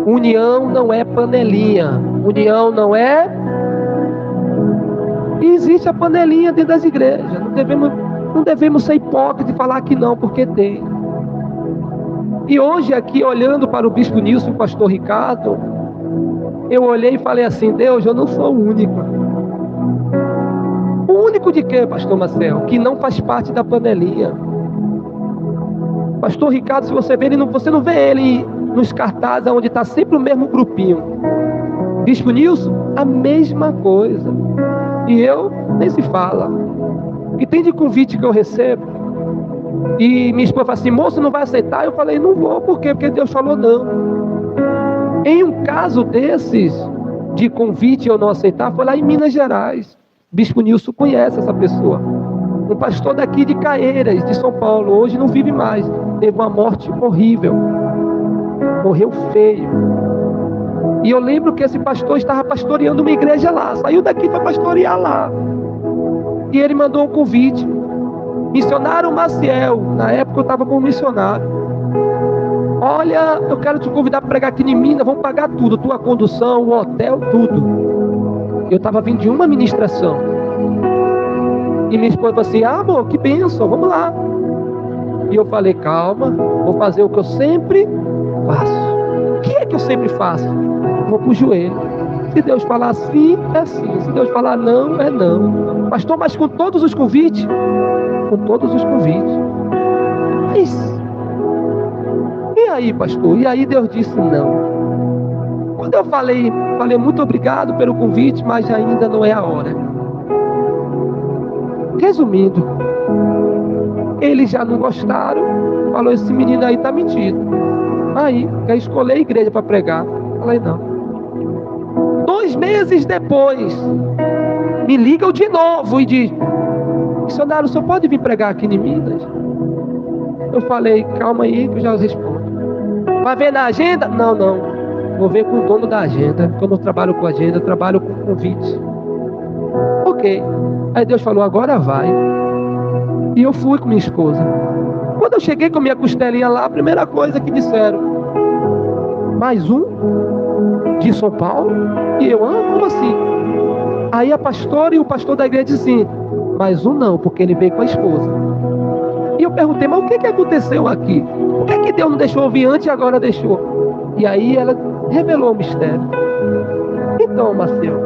União não é panelinha. União não é... E existe a panelinha dentro das igrejas. Não devemos ser hipócritas e falar que não, porque tem. E hoje aqui, olhando para o Bispo Nilson e o Pastor Ricardo, eu olhei e falei assim: Deus, eu não sou o único. O único de quê, Pastor Marcel? Que não faz parte da panelinha. Pastor Ricardo, se você vê ele, você não vê ele nos cartazes onde está sempre o mesmo grupinho. Bispo Nilson, a mesma coisa. E eu, nem se fala. E tem de convite que eu recebo. E minha esposa fala assim: moço, não vai aceitar? Eu falei: não vou. Por quê? Porque Deus falou não. Em um caso desses, de convite eu não aceitar, foi lá em Minas Gerais. Bispo Nilson conhece essa pessoa. Um pastor daqui de Caeiras, de São Paulo. Hoje não vive mais. Teve uma morte horrível. Morreu feio. E eu lembro que esse pastor estava pastoreando uma igreja lá. Saiu daqui para pastorear lá. E ele mandou um convite. Missionário Maciel. Na época eu estava como missionário. Olha, eu quero te convidar para pregar aqui em Minas. Vamos pagar tudo. Tua condução, o hotel, tudo. Eu estava vindo de uma ministração. E minha esposa falou assim: ah, amor, que bênção, vamos lá. E eu falei: calma, vou fazer o que eu sempre faço. O que é que eu sempre faço? Vou pro joelho. Se Deus falar sim, é sim. Se Deus falar não, é não. Pastor, mas com todos os convites? Com todos os convites. Mas, e aí, pastor? E aí Deus disse não. Quando eu falei muito obrigado pelo convite, mas ainda não é a hora. Resumindo, eles já não gostaram. Falou: esse menino aí tá mentindo. Aí, quer escolher a igreja para pregar? Falei: não. 2 meses depois, me ligam de novo e diz: missionário, o senhor pode vir pregar aqui em Minas? Eu falei: calma aí que eu já respondo. Vai ver na agenda? Não. Vou ver com o dono da agenda, porque eu não trabalho com agenda, eu trabalho com convite. Ok. Aí Deus falou: agora vai. E eu fui com minha esposa. Quando eu cheguei com minha costelinha lá, a primeira coisa que disseram: mais um? De São Paulo? E eu: como assim? Aí a pastora e o pastor da igreja disseram assim: mais um não, porque ele veio com a esposa. E eu perguntei: mas o que aconteceu aqui? Por que Deus não deixou eu vir antes e agora deixou? E aí ela revelou o mistério. Então, Marcelo,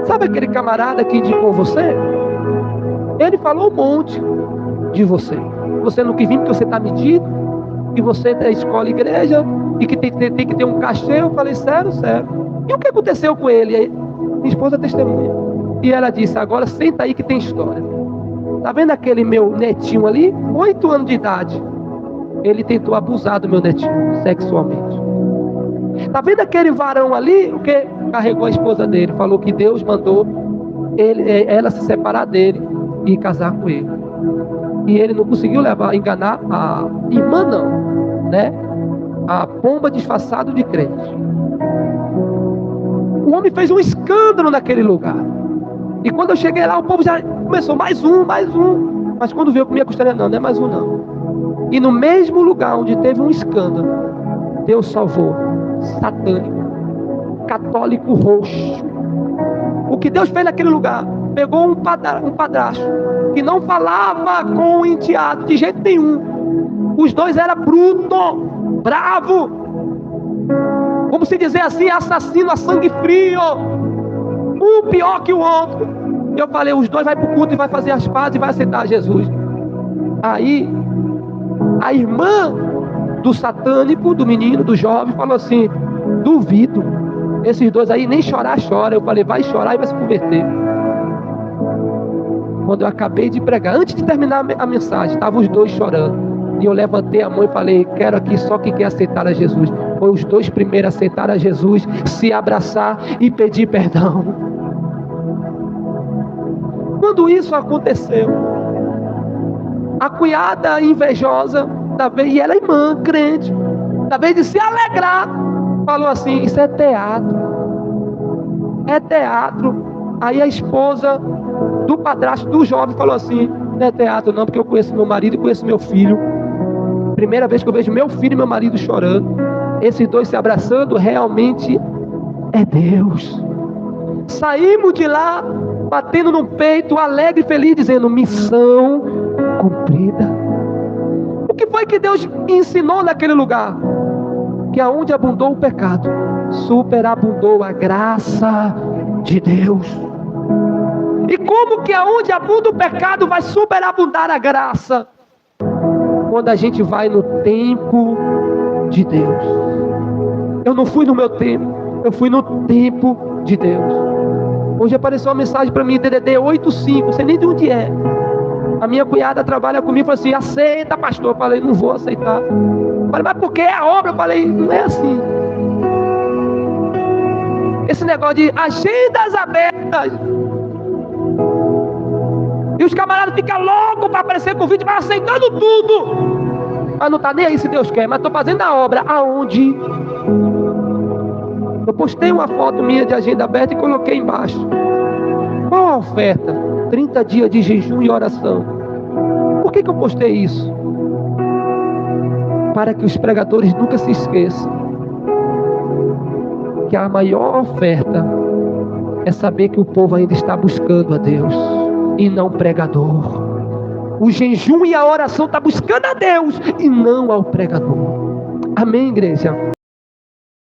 sabe aquele camarada que indicou você? Ele falou um monte de você. Você não quis vir porque você está medido, que você é escola igreja e que tem que ter um cachê. Eu falei: sério. E o que aconteceu com ele? Aí, minha esposa testemunha. E ela disse: agora senta aí que tem história. Tá vendo aquele meu netinho ali? 8 anos de idade. Ele tentou abusar do meu netinho sexualmente. Tá vendo aquele varão ali? O que? Carregou a esposa dele. Falou que Deus mandou ela se separar dele e casar com ele. E ele não conseguiu enganar a irmã não, né? A pomba disfarçada de crente. O homem fez um escândalo naquele lugar. E quando eu cheguei lá, o povo já começou: mais um. Mas quando veio com minha costela, não é mais um não. E no mesmo lugar onde teve um escândalo, Deus salvou satânico, católico roxo. O que Deus fez naquele lugar? Pegou um padrasto que não falava com o enteado de jeito nenhum. Os dois eram bruto, bravo, como se dizer assim, assassino a sangue frio, um pior que o outro. Eu falei: os dois vai para o culto e vai fazer as pazes e vai aceitar Jesus. Aí a irmã do satânico, do menino, do jovem, falou assim: duvido, esses dois aí nem chorar chora. Eu falei: vai chorar e vai se converter. Quando eu acabei de pregar, antes de terminar a mensagem, estavam os dois chorando. E eu levantei a mão e falei: quero aqui só quem quer aceitar a Jesus. Foi os dois primeiros a aceitar a Jesus, se abraçar e pedir perdão. Quando isso aconteceu, a cunhada invejosa, e ela é irmã, crente, da vez de se alegrar, falou assim: isso é teatro. É teatro. Aí a esposa do padrasto do jovem falou assim: não é teatro não, porque eu conheço meu marido e conheço meu filho. Primeira vez que eu vejo meu filho e meu marido chorando. esses dois se abraçando, realmente é Deus. Saímos de lá, batendo no peito, alegre e feliz, dizendo: missão cumprida. O que foi que Deus ensinou naquele lugar? Que aonde abundou o pecado, superabundou a graça de Deus. E como que aonde abunda o pecado vai superabundar a graça? Quando a gente vai no tempo de Deus. Eu não fui no meu tempo, eu fui no tempo de Deus. Hoje apareceu uma mensagem para mim, DDD 85, não sei nem de onde é. A minha cunhada trabalha comigo e falou assim: aceita, pastor. Eu falei: não vou aceitar. Eu falei: mas por que a obra? Eu falei: não é assim. Esse negócio de agendas abertas. E os camaradas ficam loucos para aparecer com o vídeo, vai aceitando tudo. Mas não está nem aí se Deus quer, mas estou fazendo a obra. Aonde? Eu postei uma foto minha de agenda aberta e coloquei embaixo. Qual a oferta? 30 dias de jejum e oração. Por que eu postei isso? Para que os pregadores nunca se esqueçam que a maior oferta é saber que o povo ainda está buscando a Deus e não pregador. O jejum e a oração está buscando a Deus e não ao pregador. Amém, igreja?